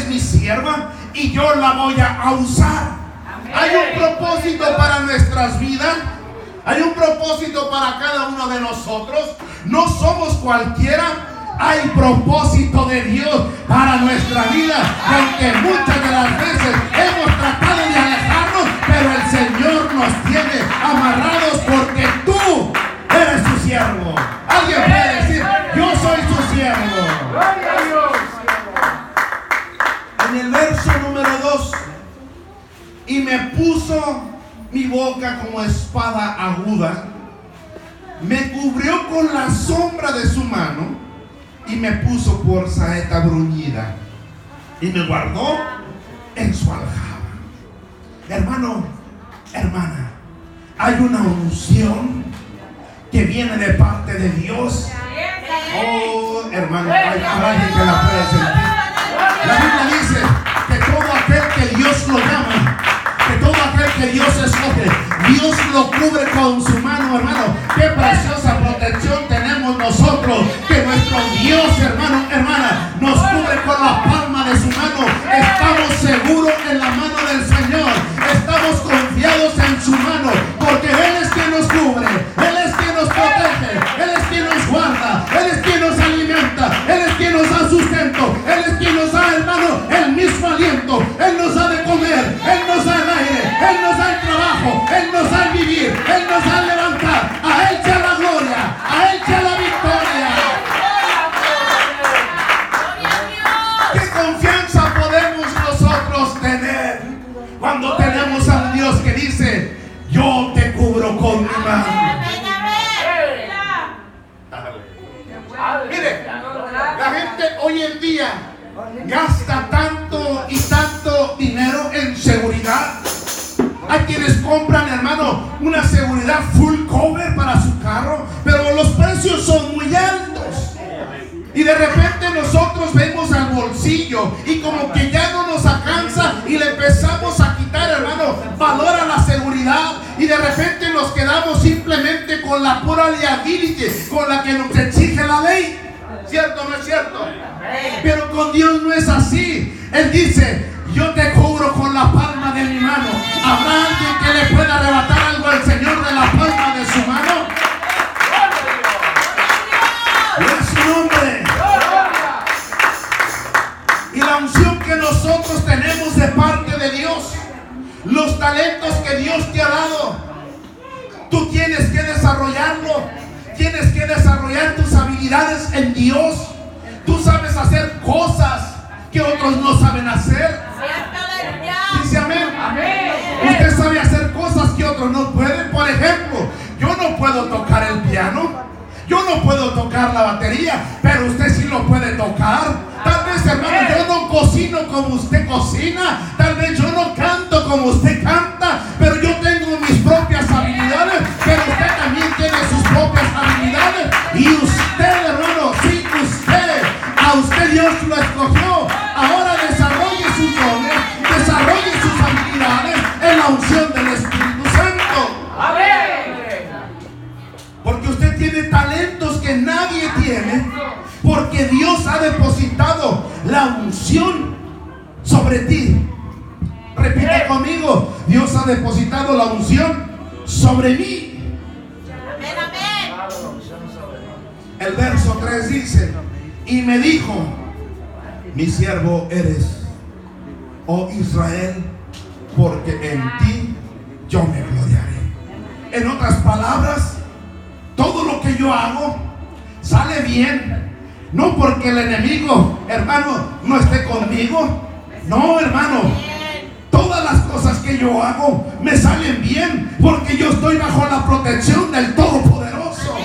mi sierva y yo la voy a usar. Hay un propósito para nuestras vidas. Hay un propósito para cada uno de nosotros. No somos cualquiera. Hay propósito de Dios para nuestra vida. Aunque muchas de las veces hemos tratado de alejarnos, pero el Señor nos tiene amarrados porque tú eres su siervo. Alguien puede decir: yo soy su siervo. En el verso número 2: y me puso mi boca como espada aguda, me cubrió con la sombra de su mano y me puso por saeta bruñida y me guardó en su aljaba. Hermano, hermana, hay una unción que viene de parte de Dios. Oh, hermano, hay alguien que la puede sentir. La Biblia dice que todo aquel que Dios lo llama, que todo aquel que Dios escoge, Dios lo cubre con su mano, hermano. Qué preciosa protección tenemos nosotros, que nuestro Dios, hermano, hermana, nos cubre con la palma de su mano. Estamos seguros en la mano del Señor, estamos confiados en su mano, porque Él es quien nos cubre, Él es quien nos protege, Él es quien nos guarda, Él es quien nos alimenta, Él es quien nos da sustento, Él es quien nos da, hermano, el mismo aliento. Él nos da de comer, Él nos da el aire, Él nos da el trabajo, Él nos da el vivir, Él nos da el levantar. A Él sea la gloria, a Él sea la victoria. ¿Qué confianza podemos nosotros tener cuando tenemos a un Dios que dice: yo te cubro con mi mano? Mire, la gente hoy en día gasta tanto y tanto dinero en seguridad. Hay quienes compran, hermano, una seguridad full cover para su carro, pero los precios son muy altos. Y de repente nosotros vemos al bolsillo y como que ya no nos alcanza y le empezamos a quitar, hermano, valor a la seguridad. Y de repente nos quedamos simplemente con la pura liability con la que nos exige la ley. ¿Cierto o no es cierto? Pero con Dios no es así. Él dice: yo te cubro con la palma de mi mano. ¿Habrá alguien que le pueda arrebatar algo al Señor de la palma de su mano? Es su nombre. Y la unción que nosotros tenemos de parte de Dios, los talentos que Dios te ha dado, tú tienes que desarrollarlo. Tienes que desarrollar tus habilidades en Dios. Tú sabes hacer cosas que otros no saben hacer. Dice amén. Usted sabe hacer cosas que otros no pueden. Por ejemplo, yo no puedo tocar el piano, yo no puedo tocar la batería, pero usted sí lo puede tocar. Tal vez, hermano, yo no cocino como usted cocina, tal vez yo no canto como usted canta, pero yo tengo mis propias habilidades, pero usted también tiene sus propias habilidades. Y usted, hermano, sí, usted, a usted Dios lo escogió. Ahora desarrolle sus dones, desarrolle sus habilidades en la unción del Espíritu Santo. Porque usted tiene talentos que nadie tiene, porque Dios ha depositado la unción sobre ti. Repite conmigo: Dios ha depositado la unción sobre mí. El verso 3 dice: y me dijo: mi siervo eres, oh Israel, porque en ti yo me gloriaré. En otras palabras, todo lo que yo hago sale bien. No porque el enemigo, hermano, no esté conmigo. No, hermano. Todas las cosas que yo hago me salen bien porque yo estoy bajo la protección del Todopoderoso.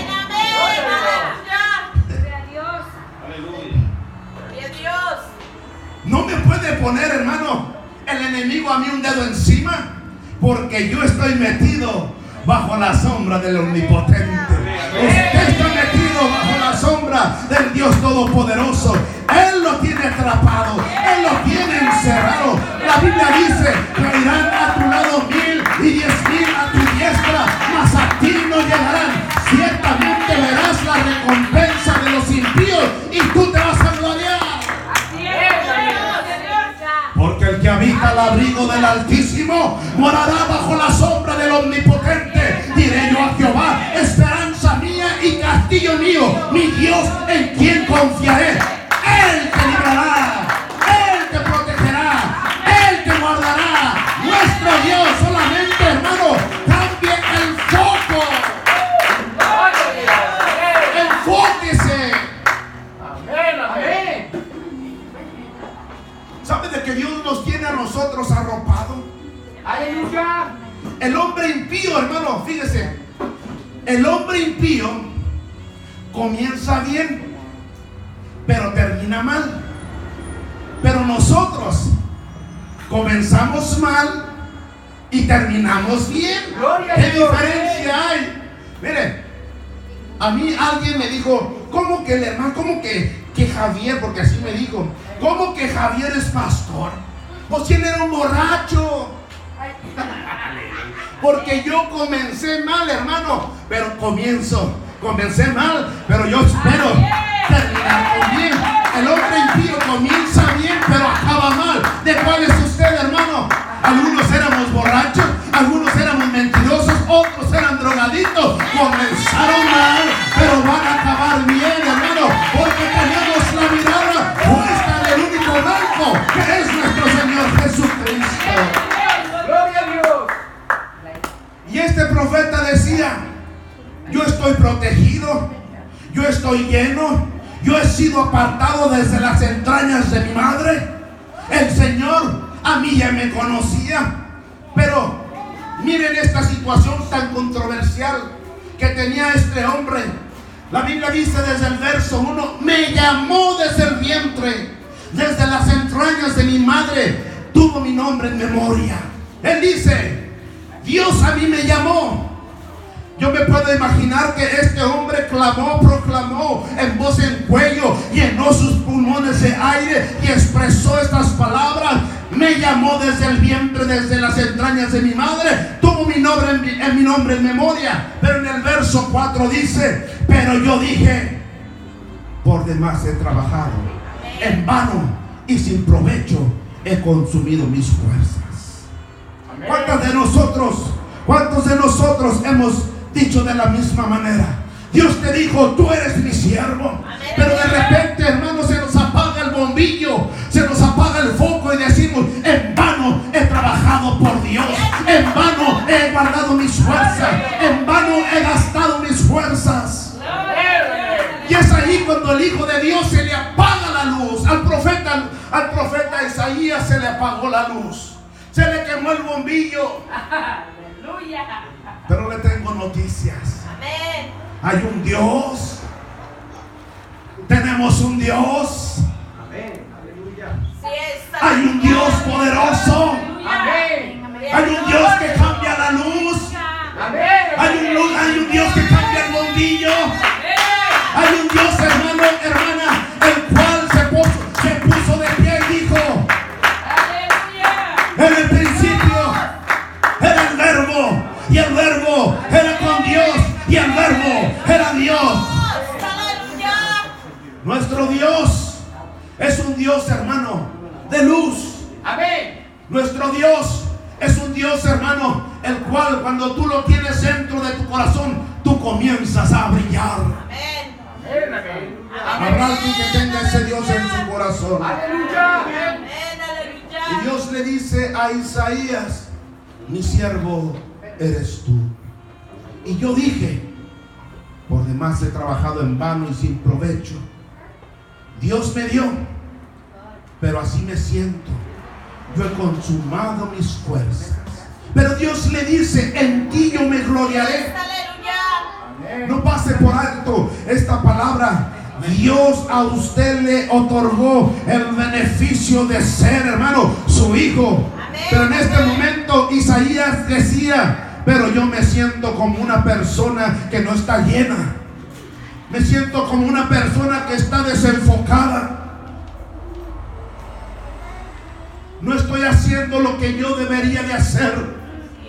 No me puede poner, hermano, el enemigo a mí un dedo encima, porque yo estoy metido bajo la sombra del Omnipotente. Usted está metido bajo la sombra del Dios Todopoderoso. Él lo tiene atrapado, Él lo tiene encerrado. La Biblia dice: caerán a tu lado 1000 y 10,000 a tu diestra, mas a ti no llegarán. Ciertamente verás la recompensa de los impíos y tú te vas a gloriar. El que habita al abrigo del Altísimo morará bajo la sombra del Omnipotente. Diré yo a Jehová, esperanza mía y castillo mío, mi Dios en quien confiaré. Él te librará, Él te protegerá, Él te guardará. Nuestro Dios, solamente, hermano, cambie el foco. Enfóquese. Amén. ¿Sabe de que Dios nos tiene a nosotros arropados? Aleluya. El hombre impío, hermano, fíjese, el hombre impío comienza bien, pero termina mal. Pero nosotros comenzamos mal y terminamos bien. Gloria ¿Qué a Dios. diferencia hay? Mire, a mí alguien me dijo, ¿cómo que el hermano, cómo que Javier, porque así me dijo, ¿cómo que Javier es pastor? Pues si él era un borracho. Porque yo comencé mal, hermano, pero comencé mal, pero yo espero terminar con bien. El hombre impío comienza bien, pero acaba mal. ¿De cuál es usted, hermano? Algunos éramos borrachos, algunos éramos mentirosos, otros eran drogadictos. Comenzaron mal, pero van a acabar bien, hermano, porque tenemos la mirada puesta en el único blanco, que es nuestro Señor Jesucristo. Gloria a Dios. Y este profeta decía, yo estoy protegido, yo estoy lleno, yo he sido apartado desde las entrañas de mi madre. El Señor a mí ya me conocía. Pero miren esta situación tan controversial que tenía este hombre. La Biblia dice desde el verso 1, me llamó desde el vientre, desde las entrañas de mi madre, tuvo mi nombre en memoria. Él dice, Dios a mí me llamó. Yo me puedo imaginar que este hombre clamó, proclamó en voz en cuello, llenó sus pulmones de aire y expresó estas palabras. Me llamó desde el vientre, desde las entrañas de mi madre, tuvo mi nombre en memoria. Pero en el verso 4 dice, pero yo dije, por demás he trabajado, en vano y sin provecho he consumido mis fuerzas. ¿Cuántos de nosotros hemos dicho de la misma manera? Dios te dijo, tú eres mi siervo. Pero de repente, hermano, se nos apaga el bombillo, se nos apaga el foco y decimos, en vano he trabajado por Dios, en vano he guardado mis fuerzas, en vano he gastado mis fuerzas. Y es ahí cuando el Hijo de Dios se le apaga la luz. Al profeta Isaías se le apagó la luz, se le quemó el bombillo. Pero le tengo noticias. Amén. Hay un Dios. Tenemos un Dios. Amén. Aleluya. Hay un Dios poderoso. Amén. Hay un Dios que cambia la luz. Amén. Hay un Dios que cambia el bombillo. Hay un Dios, hermano, hermana, el cual se puso de pie y dijo, en el principio era el Verbo, y el Verbo era con Dios, y el Verbo era Dios. Nuestro Dios es un Dios, hermano, de luz. Amén. Nuestro Dios es un Dios, hermano, el cual cuando tú lo tienes dentro de tu corazón, tú comienzas a brillar. Amén. Amén. Habrá alguien que tenga ese Dios en su corazón. Aleluya. Amén. Aleluya. Y Dios le dice a Isaías, mi siervo eres tú. Y yo dije, por demás he trabajado en vano y sin provecho. Dios me dio, pero así me siento. Yo he consumado mis fuerzas. Pero Dios le dice, en ti yo me gloriaré. Aleluya. No pase por alto esta palabra. Dios a usted le otorgó el beneficio de ser, hermano, su hijo. Pero en este momento Isaías decía, pero yo me siento como una persona que no está llena. Me siento como una persona que está desenfocada. No estoy haciendo lo que yo debería de hacer.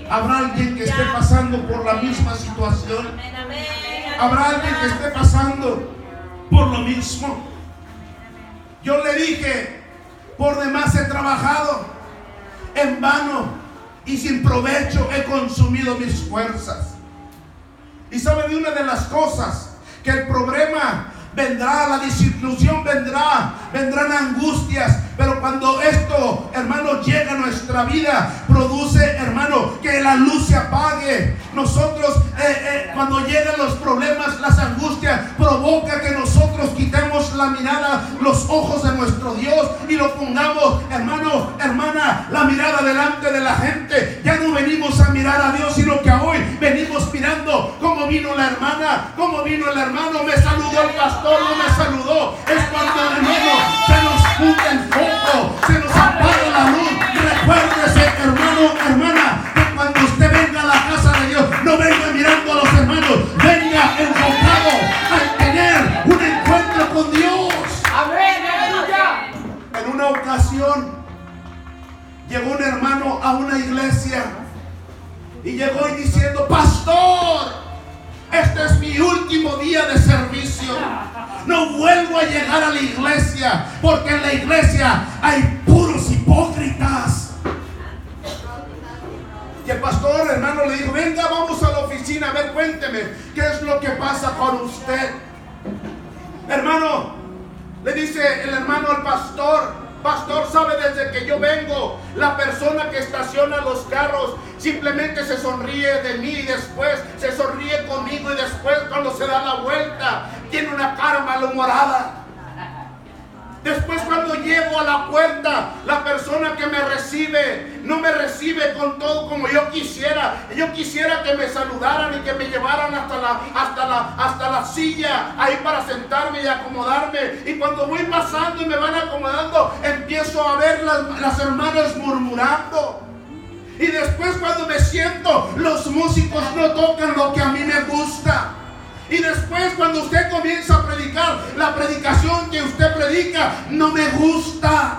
Habrá alguien que esté pasando por la misma situación. Habrá alguien que esté pasando por lo mismo. Yo le dije, por demás he trabajado, en vano y sin provecho he consumido mis fuerzas. Y sabe de una de las cosas, que el problema vendrá, la desilusión vendrá, vendrán angustias, pero cuando esto, hermano, llega a nuestra vida, produce, hermano, que la luz se apague. Nosotros, cuando llegan los problemas, las angustias, provoca que nosotros quitemos la mirada, los ojos de nuestro Dios y lo pongamos, hermano, hermana, la mirada delante de la gente. Ya no venimos a mirar a Dios, sino que hoy venimos mirando cómo vino la hermana, cómo vino el hermano, me saludó el pastor, no me saludó. Es cuando, hermano, se nos funde el foco, se nos apaga la luz. Recuérdese, hermano, hermana, que cuando usted venga a la casa de Dios, no venga mirando a los hermanos, venga enfocado a tener un encuentro con Dios. Amén, aleluya. En una ocasión llegó un hermano a una iglesia y llegó y diciendo: pastor, este es mi último día de servicio. No vuelvo a llegar a la iglesia, porque en la iglesia hay puros hipócritas. Y el pastor, hermano, le dijo: venga, vamos a la oficina, a ver, cuénteme, ¿qué es lo que pasa con usted? Hermano, le dice el hermano al pastor: pastor, sabe, desde que yo vengo, la persona que estaciona los carros simplemente se sonríe de mí y después se sonríe conmigo y después cuando se da la vuelta tiene una cara malhumorada. Después cuando llego a la puerta, la persona que me recibe no me recibe con todo como yo quisiera. Yo quisiera que me saludaran y que me llevaran hasta la silla ahí para sentarme y acomodarme. Y cuando voy pasando y me van acomodando, empiezo a ver las hermanas murmurando. Y después cuando me siento, los músicos no tocan lo que a mí me gusta. Y después cuando usted comienza a predicar, la predicación que usted predica no me gusta.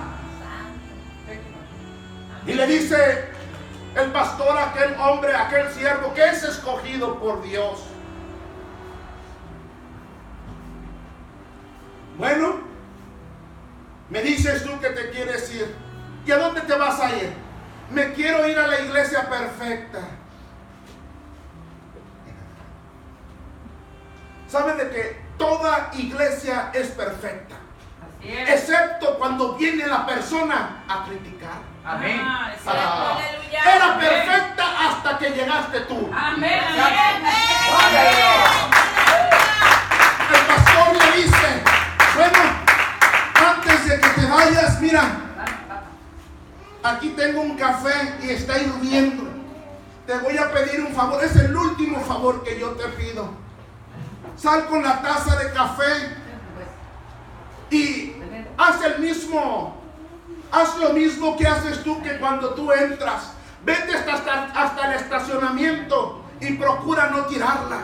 Y le dice el pastor a aquel hombre, a aquel siervo que es escogido por Dios: bueno, me dices tú que te quieres ir. ¿Y a dónde te vas a ir? Me quiero ir a la iglesia perfecta. ¿Saben de que toda iglesia es perfecta? Así es. Excepto cuando viene la persona a criticar. Amén. Era perfecta hasta que llegaste tú. Amén. El pastor le dice: bueno, antes de que te vayas, mira, aquí tengo un café y está hirviendo. Te voy a pedir un favor, es el último favor que yo te pido. Sal con la taza de café y haz lo mismo que haces tú, que cuando tú entras, vete hasta el estacionamiento y procura no tirarla.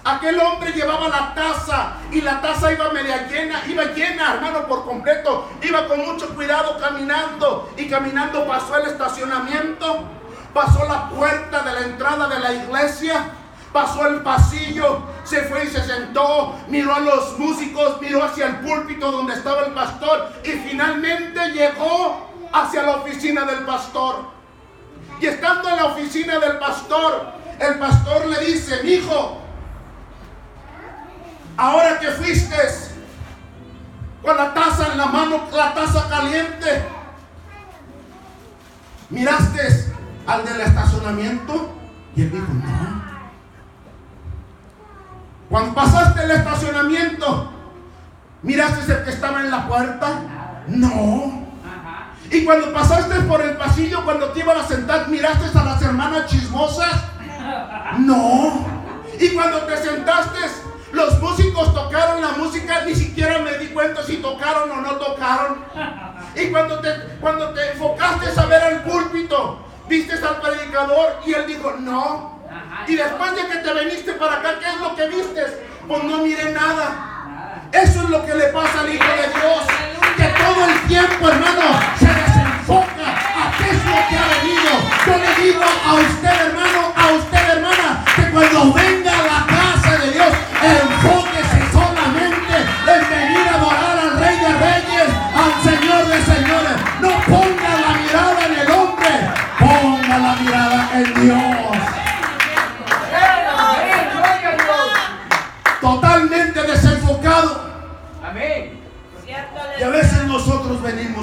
Aquel hombre llevaba la taza y la taza iba media llena, iba llena, hermano, por completo. Iba con mucho cuidado caminando y caminando pasó el estacionamiento, pasó la puerta de la entrada de la iglesia, pasó el pasillo, se fue y se sentó, miró a los músicos, miró hacia el púlpito donde estaba el pastor y finalmente llegó hacia la oficina del pastor. Y estando en la oficina del pastor, el pastor le dice: mijo, ahora que fuiste con la taza en la mano, la taza caliente, ¿miraste al del estacionamiento? Y él dijo: no. Cuando pasaste el estacionamiento, ¿miraste el que estaba en la puerta? No. Y cuando pasaste por el pasillo, cuando te iban a sentar, ¿miraste a las hermanas chismosas? No. Y cuando te sentaste, los músicos tocaron la música, ni siquiera me di cuenta si tocaron o no tocaron. Y cuando te enfocaste a ver al púlpito, viste al predicador y él dijo: no. Y después de que te viniste para acá, ¿qué es lo que viste? Pues no miré nada. Eso es lo que le pasa al Hijo de Dios, que todo el tiempo, hermano, se desenfoca a qué es lo que ha venido. Yo le digo a usted, hermano, a usted, hermana, que cuando venga a la casa de Dios, enfóquese solamente en venir a adorar al Rey de Reyes, al Señor de Señores. No ponga la mirada en el hombre,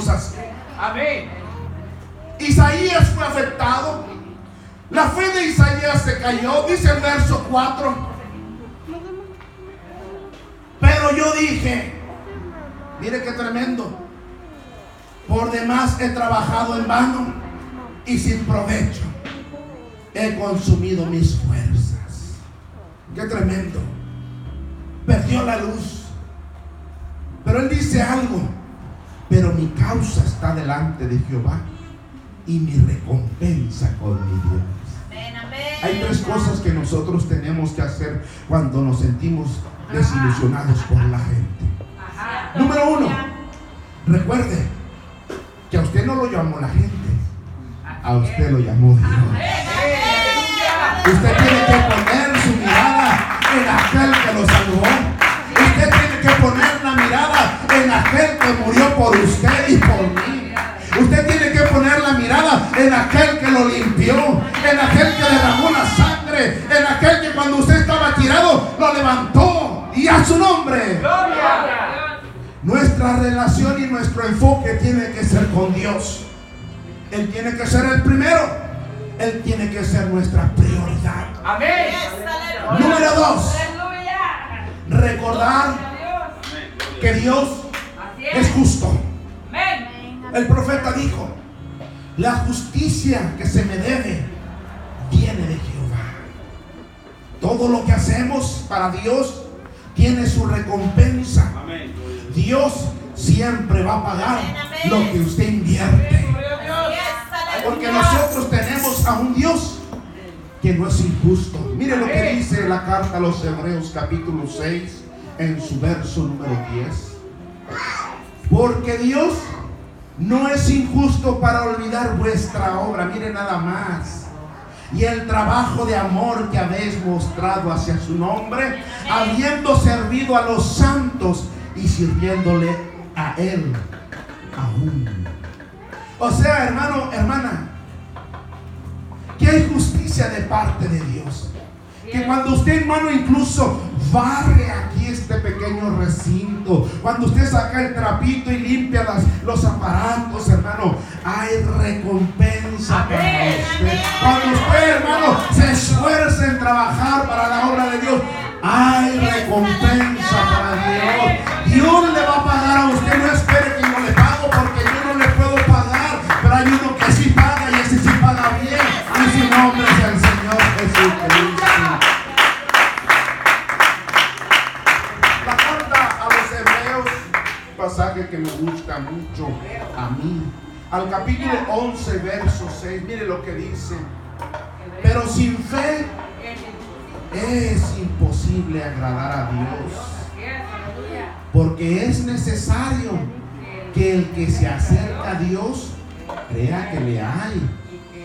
causas. Amén. Isaías fue afectado. La fe de Isaías se cayó. Dice el verso 4. Pero yo dije, mire qué tremendo, por demás he trabajado en vano y sin provecho he consumido mis fuerzas. Qué tremendo. Perdió la luz. Pero él dice algo: pero mi causa está delante de Jehová y mi recompensa con mi Dios. Hay tres cosas que nosotros tenemos que hacer cuando nos sentimos desilusionados por la gente. Número 1, recuerde que a usted no lo llamó la gente, a usted lo llamó Dios. Usted tiene que poner su mirada en aquel que lo salvó. Usted tiene que poner la mirada en aquel que murió por usted y por mí. Usted tiene que poner la mirada en aquel que lo limpió, en aquel que derramó la sangre, en aquel que cuando usted estaba tirado lo levantó, y a su nombre. Nuestra relación y nuestro enfoque tiene que ser con Dios. Él tiene que ser el primero. Él tiene que ser nuestra prioridad. Amén. Número 2, recordar que Dios es justo. El profeta dijo: la justicia que se me debe viene de Jehová. Todo lo que hacemos para Dios tiene su recompensa. Dios siempre va a pagar lo que usted invierte, porque nosotros tenemos a un Dios que no es injusto. Mire lo que dice la carta a los Hebreos capítulo 6 en su verso número 10. Porque Dios no es injusto para olvidar vuestra obra, mire nada más, y el trabajo de amor que habéis mostrado hacia su nombre, habiendo servido a los santos y sirviéndole a Él aún. O sea, hermano, hermana, que hay justicia de parte de Dios. Que cuando usted, hermano, incluso barre aquí este pequeño recinto, cuando usted saca el trapito y limpia los aparatos, hermano, hay recompensa para usted. Cuando usted, hermano, se esfuerza en trabajar para la obra de Dios, hay recompensa para Dios. Dios le va a pagar a usted. No espere que yo le pago, porque yo no le puedo pagar, pero hay uno que sí paga, y ese sí paga bien, y su nombre es el Señor Jesucristo. La carta a los Hebreos, pasaje que me gusta mucho a mí, al capítulo 11 verso 6, mire lo que dice: pero sin fe es imposible agradar a Dios, porque es necesario que el que se acerca a Dios crea que le hay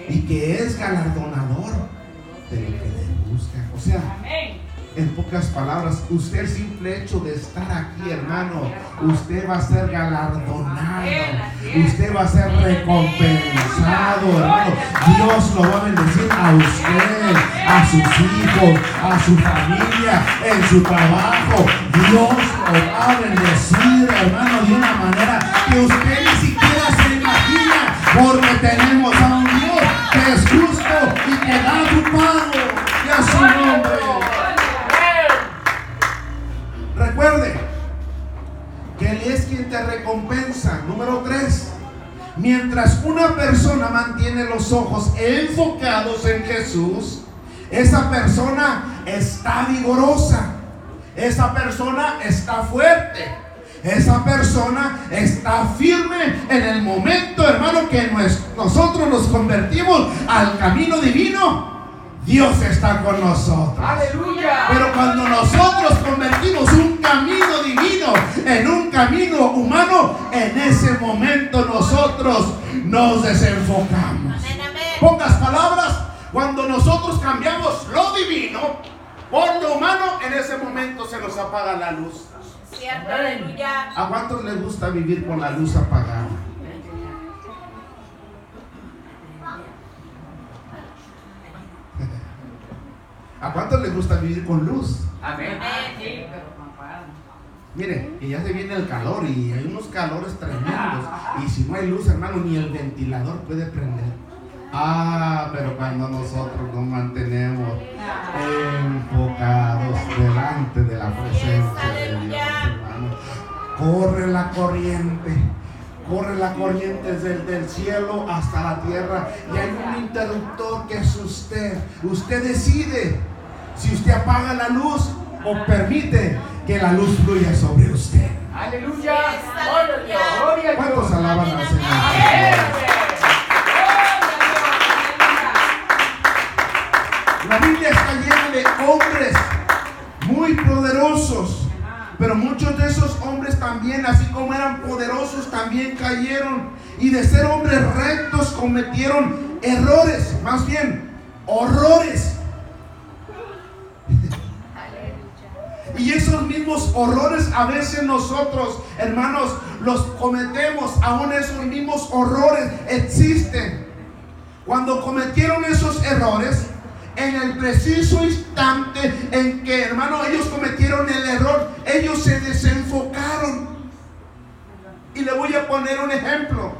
y que es galardonador de lo que le busca. O sea, en pocas palabras, usted, el simple hecho de estar aquí, hermano, usted va a ser galardonado, usted va a ser recompensado, hermano. Dios lo va a bendecir a usted, a sus hijos, a su familia, en su trabajo. Dios lo va a bendecir, hermano, de una manera que usted ni siquiera se imagina, porque tenemos a un Dios que es justo y que da su pago, y a su nombre. Recuerde que Él es quien te recompensa. Número 3, mientras una persona mantiene los ojos enfocados en Jesús, esa persona está vigorosa, esa persona está fuerte, esa persona está firme en el momento, hermano, que nosotros nos convertimos al camino divino. Dios está con nosotros. Aleluya. Pero cuando nosotros convertimos un camino divino en un camino humano, en ese momento nosotros nos desenfocamos. Pocas palabras, cuando nosotros cambiamos lo divino por lo humano, en ese momento se nos apaga la luz. Cierto, aleluya. ¿A cuántos les gusta vivir con la luz apagada? ¿A cuántos les gusta vivir con luz? Amén. Mire, que ya se viene el calor y hay unos calores tremendos. Y si no hay luz, hermano, ni el ventilador puede prender. Pero cuando nosotros nos mantenemos enfocados delante de la presencia de Dios, hermano, corre la corriente desde el cielo hasta la tierra. Y hay un interruptor que es usted. Usted decide si usted apaga la luz o permite que la luz fluya sobre usted. Aleluya. Gloria a Dios. ¿Cuántos alaban al Señor? La Biblia está llena de hombres muy poderosos, pero muchos de esos hombres también, así como eran poderosos, también cayeron, y de ser hombres rectos cometieron errores, más bien horrores. Y esos mismos horrores a veces nosotros, hermanos, los cometemos. Aún esos mismos horrores existen. Cuando cometieron esos errores, en el preciso instante en que, hermano, ellos cometieron el error, ellos se desenfocaron. Y le voy a poner un ejemplo.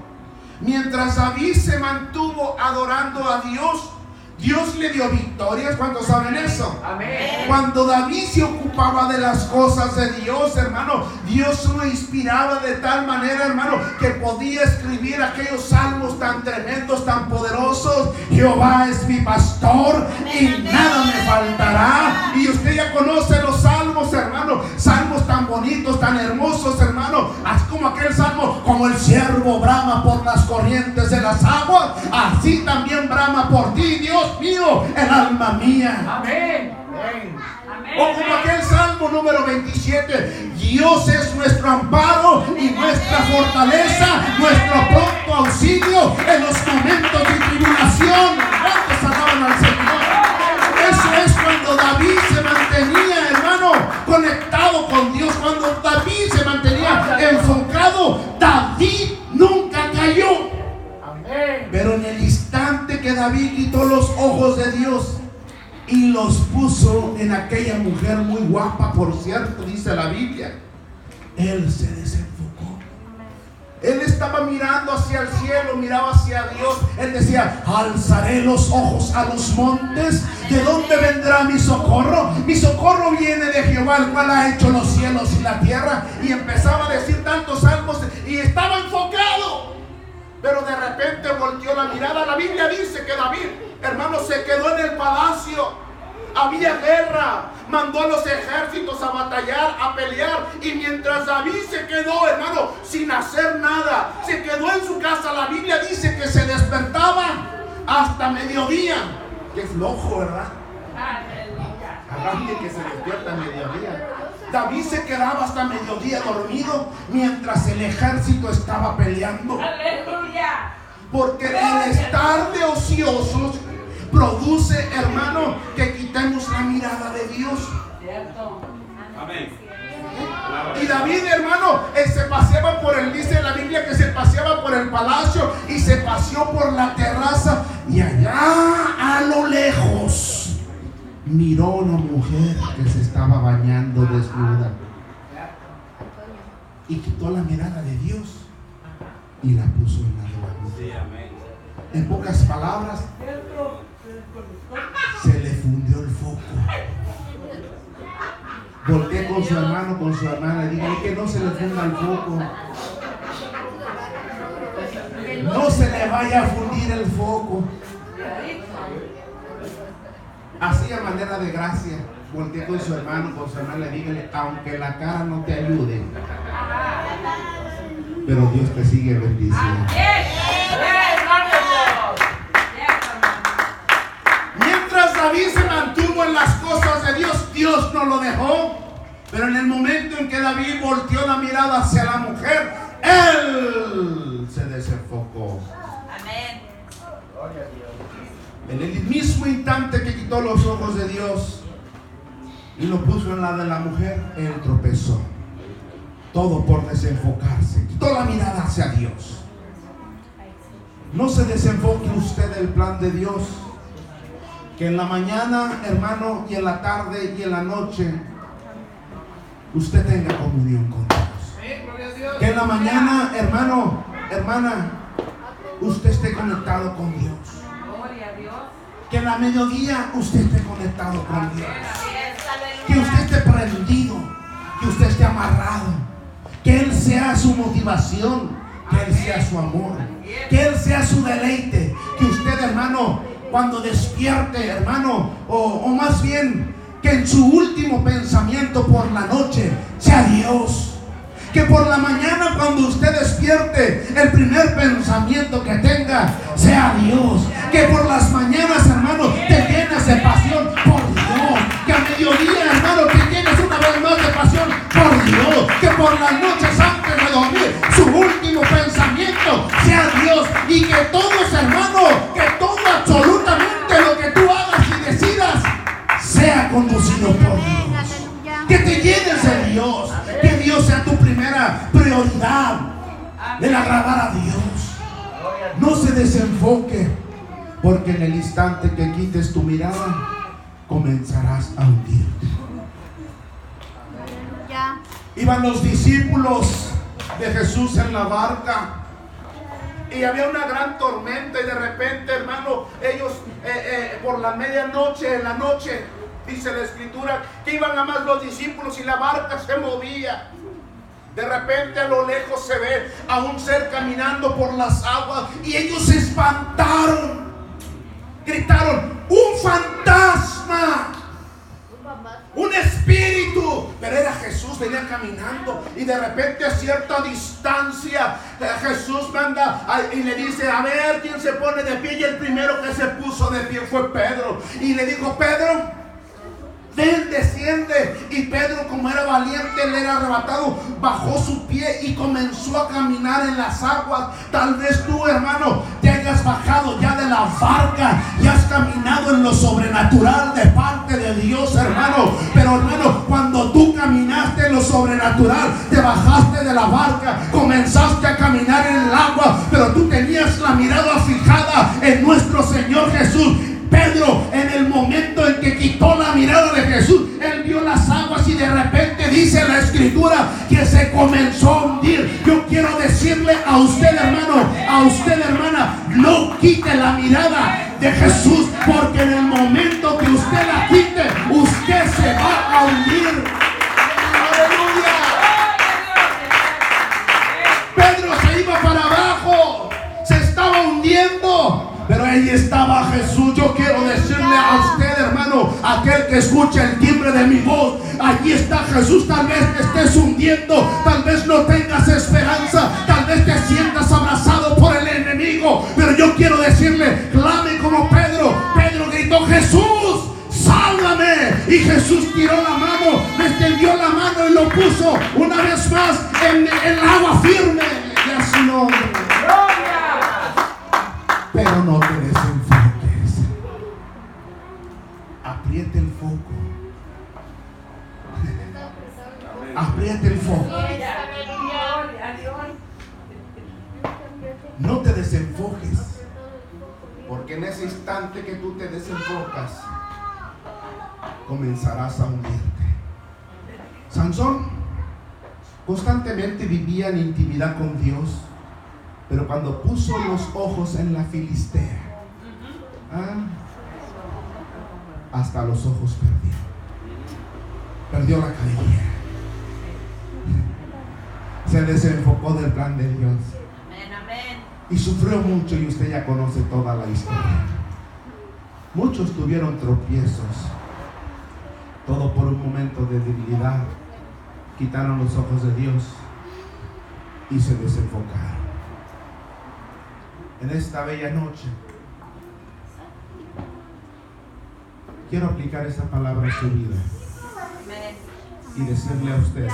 Mientras David se mantuvo adorando a Dios, Dios le dio victorias. ¿Cuántos saben eso? Amén. Cuando David se ocupaba de las cosas de Dios, hermano, Dios lo inspiraba de tal manera, hermano, que podía escribir aquellos salmos tan tremendos, tan poderosos. Jehová es mi pastor y nada me faltará. Y usted ya conoce los salmos, hermano, salmos tan bonitos, tan hermosos, hermano, así como aquel salmo: como el ciervo brama por las corrientes de las aguas, así también brama por ti, Dios mío, el alma mía. Amén. O como aquel salmo número 27: Dios es nuestro amparo y nuestra fortaleza, nuestro pronto auxilio en los momentos de tribulación. ¿Cuántos alaban al Señor? Eso es cuando David se mantenía, hermano, conectado con Dios. Cuando David se mantenía enfocado, David nunca cayó. Pero en el instante que David quitó los ojos de Dios y los puso en aquella mujer muy guapa, por cierto, dice la Biblia, él se desenfocó. Él estaba mirando hacia el cielo, miraba hacia Dios. Él decía: alzaré los ojos a los montes. ¿De dónde vendrá mi socorro? Mi socorro viene de Jehová, el cual ha hecho los cielos y la tierra. Y empezaba a decir tantos salmos y estaba enfocado. Pero de repente volteó la mirada. La Biblia dice que David, hermano, se quedó en el palacio. Había guerra. Mandó a los ejércitos a batallar, a pelear. Y mientras David se quedó, hermano, sin hacer nada, se quedó en su casa. La Biblia dice que se despertaba hasta mediodía. Qué flojo, ¿verdad? Habrá gente que se despierta a mediodía. David se quedaba hasta mediodía dormido mientras el ejército estaba peleando. Aleluya. Porque el estar de ociosos produce, hermano, que quitemos la mirada de Dios. Cierto. Amén. Y David, hermano, se paseaba por el, dice la Biblia que se paseaba por el palacio y se paseó por la terraza. Y allá a lo lejos miró una mujer que se estaba bañando desnuda. Y quitó la mirada de Dios y la puso en la de David. Sí, amén. En pocas palabras, se le fundió el foco. Volteé con su hermano, con su hermana, y dígale que no se le funda el foco. No se le vaya a fundir el foco. Así a manera de gracia, volteé con su hermano, con su hermana, y dígale: aunque la cara no te ayude, pero Dios te sigue bendiciendo. Mientras David se mantuvo en las cosas de Dios, Dios no lo dejó. Pero en el momento en que David volteó la mirada hacia la mujer, él se desenfocó. Amén. En el mismo instante que quitó los ojos de Dios y lo puso en la de la mujer, él tropezó. Todo por desenfocarse. Quitó la mirada hacia Dios. No se desenfoque usted del plan de Dios. Que en la mañana, hermano, y en la tarde y en la noche usted tenga comunión con Dios. Que en la mañana, hermano, hermana, usted esté conectado con Dios. Que en la mediodía usted esté conectado con Dios. Que usted esté prendido, que usted esté amarrado, que Él sea su motivación, que Él sea su amor, que Él sea su deleite. Que usted, hermano, cuando despierte, hermano, o más bien que en su último pensamiento por la noche sea Dios. Que por la mañana, cuando usted despierte, el primer pensamiento que tenga sea Dios. Que por las mañanas, hermano, te llenes de pasión por Dios. Que a mediodía, hermano, te llenes una vez más de pasión por Dios. Que por las noches antes de dormir, su último pensamiento sea Dios. Y que todos, hermano, que todo, absolutamente lo que tú hagas y decidas, sea conducido por Dios. Que te llenes de Dios. Que Dios sea tu primera prioridad, el agradar a Dios. No se desenfoque, porque en el instante que quites tu mirada, comenzarás a hundirte. Iban los discípulos de Jesús en la barca y había una gran tormenta, y de repente, hermano, ellos por la medianoche, en la noche, dice la escritura, que iban a más los discípulos y la barca se movía. De repente a lo lejos se ve a un ser caminando por las aguas y ellos se espantaron. Gritaron: ¡un fantasma! ¡Un espíritu! Pero era Jesús, venía caminando, y de repente a cierta distancia Jesús manda y le dice: a ver, ¿quién se pone de pie? Y el primero que se puso de pie fue Pedro. Y le dijo: Pedro, ven, desciende. Y Pedro, como era valiente, le era arrebatado, bajó su pie y comenzó a caminar en las aguas. Tal vez tú, hermano, te hayas bajado ya de la barca y has caminado en lo sobrenatural de parte de Dios, hermano. Pero, hermano, cuando tú caminaste en lo sobrenatural, te bajaste de la barca, comenzaste a caminar en el agua, pero tú tenías la mirada fijada en nuestro Señor Jesús. Pedro, en el momento en que quitó la mirada de Jesús, él vio las aguas y de repente dice la escritura que se comenzó a hundir. Yo quiero decirle a usted, hermano, a usted, hermana, no quite la mirada de Jesús, porque en el momento que usted la quite, usted se va a hundir. ¡Aleluya! Pedro se iba para abajo, se estaba hundiendo, pero ahí estaba Jesús. Yo quiero decirle a usted, hermano, aquel que escucha el timbre de mi voz, allí está Jesús. Tal vez te estés hundiendo, tal vez no tengas esperanza, tal vez te sientas abrazado por el enemigo, pero yo quiero decirle: clame como Pedro. Pedro gritó: Jesús, sálvame. Y Jesús tiró la mano, le extendió la mano y lo puso una vez más en el agua firme. Y así no. Pero no te desenfoques. Apriete el foco. Apriete el foco. No te desenfoques, porque en ese instante que tú te desenfocas, comenzarás a hundirte. Sansón constantemente vivía en intimidad con Dios, pero cuando puso los ojos en la Filistea, hasta los ojos perdió la cabellera, se desenfocó del plan de Dios. Amén. Y sufrió mucho, y usted ya conoce toda la historia. Muchos tuvieron tropiezos, todo por un momento de debilidad. Quitaron los ojos de Dios y se desenfocaron. En esta bella noche quiero aplicar esta palabra a su vida y decirle a usted: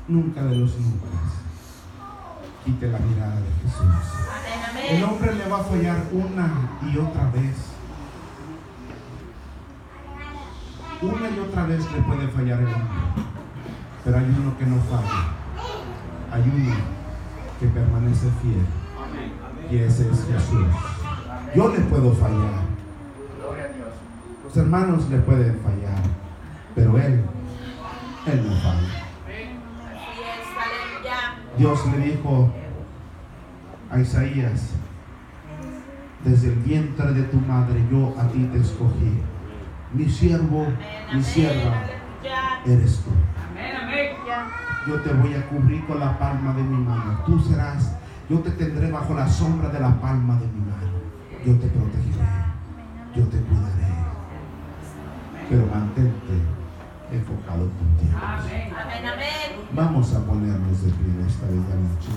nunca de los nunca quite la mirada de Jesús. El hombre le va a fallar una y otra vez. Una y otra vez le puede fallar el hombre, pero hay uno que no falla. Hay uno que permanece fiel, y ese es Jesús. Yo le puedo fallar, los hermanos le pueden fallar, pero Él Él no falla. Así es, aleluya. Dios le dijo a Isaías: desde el vientre de tu madre yo a ti te escogí. Mi siervo, mi sierva Aleluya. eres tú. Amén, amén. Yo te voy a cubrir con la palma de mi mano. Tú serás, yo te tendré bajo la sombra de la palma de mi mano. Yo te protegeré, yo te cuidaré. Pero mantente enfocado contigo. Amén. Amén, amén. Vamos a ponernos de pie en esta bella noche.